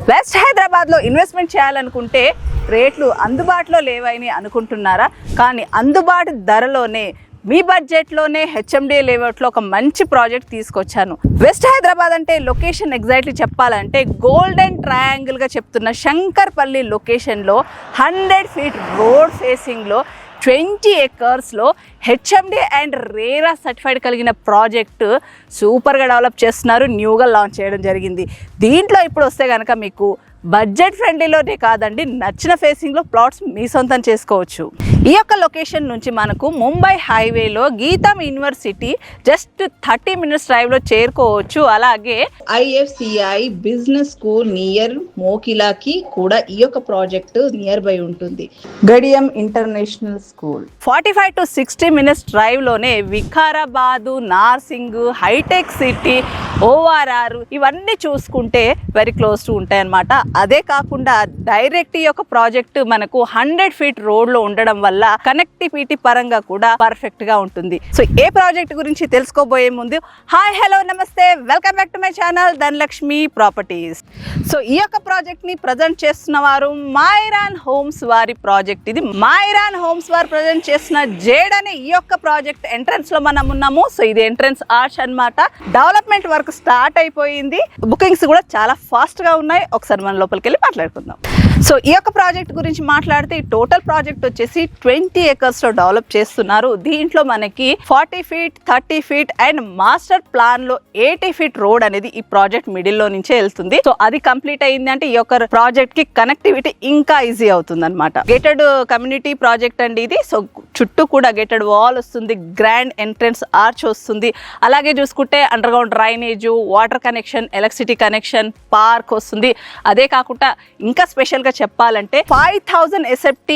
West హైదరాబాద్లో investment చేయాలనుకుంటే రేట్లు అందుబాటులో లేవని అనుకుంటున్నారా? కానీ అందుబాటు ధరలోనే మీ బడ్జెట్లోనే హెచ్ఎండి లేఅవుట్లో ఒక మంచి ప్రాజెక్ట్ తీసుకొచ్చాను. వెస్ట్ హైదరాబాద్ అంటే లొకేషన్ ఎగ్జాక్ట్లీ చెప్పాలంటే గోల్డెన్ ట్రయాంగిల్గా చెప్తున్న శంకర్పల్లి లొకేషన్లో 100 feet రోడ్ ఫేసింగ్లో 20 acresలో హెచ్ఎండి అండ్ రేరా సర్టిఫైడ్ కలిగిన ప్రాజెక్టు సూపర్గా డెవలప్ చేస్తున్నారు. న్యూగా లాంచ్ చేయడం జరిగింది. దీంట్లో ఇప్పుడు వస్తే కనుక మీకు బడ్జెట్ ఫ్రెండ్లీలోనే కాదండి, నచ్చిన ఫేసింగ్లో ప్లాట్స్ మీ సొంతం చేసుకోవచ్చు. ఈ యొక్క లొకేషన్ నుంచి మనకు ముంబై హైవేలో గీతం యూనివర్సిటీ జస్ట్ 30 minutes డ్రైవ్లో చేరుకోవచ్చు. అలాగే IFCI బిజినెస్ స్కూల్ నియర్ మోకిలాకి కూడా ఈ యొక్క ప్రాజెక్ట్ నియర్ బై ఉంటుంది. Gaudium international school 45 to 60 minutes డ్రైవ్లోనే Vikarabad, Narsingi, hitech city, ORR ఇవన్నీ చూసుకుంటే వెరీ క్లోజ్ టు ఉంటాయన్నమాట. అదే కాకుండా డైరెక్ట్ ఈ యొక్క ప్రాజెక్ట్ మనకు 100 feet రోడ్లో ఉండడం వల్ల కనెక్టివిటీ పరంగా కూడా పర్ఫెక్ట్ గా ఉంటుంది. సో ఏ ప్రాజెక్ట్ గురించి తెలుసుకోబోయే ముందు హాయ్, హలో, నమస్తే, welcome back to my channel Dhanalakshmi properties. So ఈ యొక్క ప్రాజెక్ట్ ని ప్రజెంట్ చేస్తున్న వారు మైరాన్ హోమ్స్ వారి ప్రాజెక్ట్. ఇది మైరాన్ హోమ్స్ వారు ప్రజెంట్ చేస్తున్న జేడ్ అనే ఈ యొక్క ప్రాజెక్ట్ ఎంట్రన్స్ లో మనం ఉన్నాము. సో ఇది ఎంట్రన్స్ ఆర్చ్ అన్నమాట. డెవలప్మెంట్ వర్క్ స్టార్ట్ అయిపోయింది. బుకింగ్స్ కూడా చాలా ఫాస్ట్ గా ఉన్నాయి. ఒకసారి మనం లోపలికి వెళ్ళి మాట్లాడుకుందాం. సో ఈ యొక్క ప్రాజెక్ట్ గురించి మాట్లాడితే టోటల్ ప్రాజెక్ట్ వచ్చేసి 20 acres లో డెవలప్ చేస్తున్నారు. దీంట్లో మనకి 40 feet, 30 feet and master plan లో 80 feet రోడ్ అనేది ఈ ప్రాజెక్ట్ మిడిల్ లో నుంచే వెళ్తుంది. సో అది కంప్లీట్ అయింది అంటే ఈ యొక్క ప్రాజెక్ట్ కి కనెక్టివిటీ ఇంకా ఈజీ అవుతుంది అనమాట. గేటెడ్ కమ్యూనిటీ ప్రాజెక్ట్ అండి ఇది. సో చుట్టూ కూడా గేటెడ్ వాల్ వస్తుంది, గ్రాండ్ ఎంట్రన్స్ ఆర్చ్ వస్తుంది. అలాగే చూసుకుంటే under ground drainage, water connection, electricity connection, park వస్తుంది. అదే కాకుండా ఇంకా స్పెషల్ గా చెప్పాలంటే 5000 SFT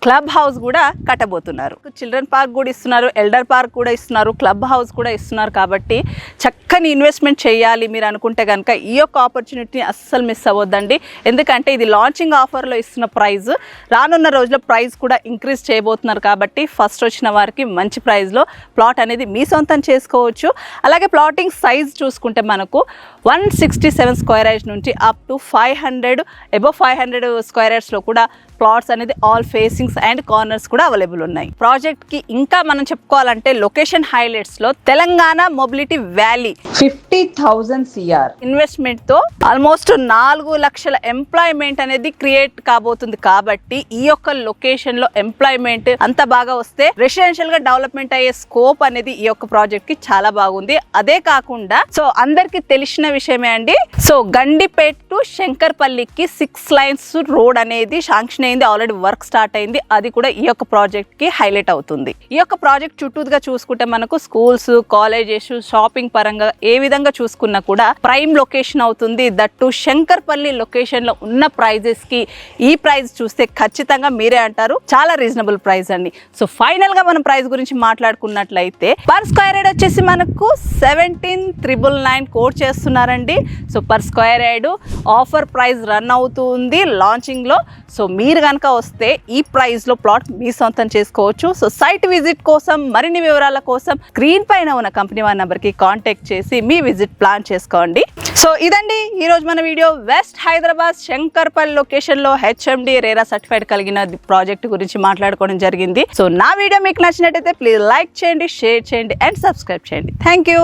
క్లబ్ హౌస్ కూడా కట్టబోతున్నారు. చిల్డ్రన్ పార్క్ కూడా ఇస్తున్నారు, ఎల్డర్ పార్క్ కూడా ఇస్తున్నారు, క్లబ్ హౌస్ కూడా ఇస్తున్నారు. కాబట్టి చక్కని ఇన్వెస్ట్మెంట్ చేయాలి మీరు అనుకుంటే కనుక ఈ యొక్క ఆపర్చునిటీని అస్సలు మిస్ అవ్వద్దండి. ఎందుకంటే ఇది లాంచింగ్ ఆఫర్లో ఇస్తున్న ప్రైస్, రానున్న రోజుల్లో ప్రైస్ కూడా ఇంక్రీజ్ చేయబోతున్నారు. కాబట్టి ఫస్ట్ వచ్చిన వారికి మంచి ప్రైస్లో ప్లాట్ అనేది మీ సొంతం చేసుకోవచ్చు. అలాగే ప్లాటింగ్ సైజ్ చూసుకుంటే మనకు 167 square yards నుంచి up to 500 above 500 square yards లో కూడా ప్లాట్స్ అనేది ఆల్ ఫేసింగ్స్ అండ్ కార్నర్స్ కూడా అవైలబుల్ ఉన్నాయి. ప్రాజెక్ట్ కి ఇంకా మనం చెప్పుకోవాలంటే లొకేషన్ హైలైట్స్ లో Telangana mobility valley 50,000 CR investment తో ఆల్మోస్ట్ 4 లక్షల ఎంప్లాయ్మెంట్ అనేది క్రియేట్ కాబోతుంది. కాబట్టి ఈ యొక్క లొకేషన్ లో ఎంప్లాయ్మెంట్ అంత బాగా వస్తే రెసిడెన్షియల్ గా డెవలప్మెంట్ అయ్యే స్కోప్ అనేది ఈ యొక్క ప్రాజెక్ట్ కి చాలా బాగుంది. అదే కాకుండా సో అందరికి తెలిసిన విషయమే అండి. సో గండిపేట టు శంకర్పల్లికి 6 lanes రోడ్ అనేది శాంక్షన్ అయింది. ఆల్రెడీ వర్క్ స్టార్ట్ అయింది. అది కూడా ఈ యొక్క ప్రాజెక్ట్ కి హైలైట్ అవుతుంది. ఈ యొక్క ప్రాజెక్ట్ చుట్టూగా చూసుకుంటే మనకు స్కూల్స్, కాలేజెస్, షాపింగ్ పరంగా ఏ విధంగా చూసుకున్నా కూడా ప్రైమ్ లొకేషన్ అవుతుంది. దట్టు శంకర్పల్లి లొకేషన్ లో ఉన్న ప్రైజెస్ కి ఈ ప్రైస్ చూస్తే ఖచ్చితంగా మీరే అంటారు చాలా రీజనబుల్ ప్రైస్ అండి. సో ఫైనల్ గా మనం ప్రైస్ గురించి మాట్లాడుకున్నట్లయితే పర్ స్క్వేర్ యార్డ్ వచ్చేసి మనకు 17,999 కోట్ చేస్తున్నారండి. So per square yard offer price run అవుతుంది లాంచింగ్ లో. సో మీరు కనుక వస్తే ఈ ప్రైస్ లో ప్లాట్ మీ సొంతం చేసుకోవచ్చు. సో సైట్ విజిట్ కోసం మరిన్ని వివరాల కోసం స్క్రీన్ పైన ఉన్న కంపెనీ వారి నెంబర్ కి కాంటాక్ట్ చేసి మీ విజిట్ ప్లాన్ చేసుకోండి. సో ఇదండి ఈ రోజు మన video. West Hyderabad Shankarpalli location లో హెచ్ఎండి రేరా సర్టిఫైడ్ కలిగిన ప్రాజెక్ట్ గురించి మాట్లాడుకోవడం జరిగింది. సో నా వీడియో మీకు నచ్చినట్టయితే ప్లీజ్ లైక్ చేయండి, షేర్ చేయండి అండ్ సబ్స్క్రైబ్ చేయండి. Thank you.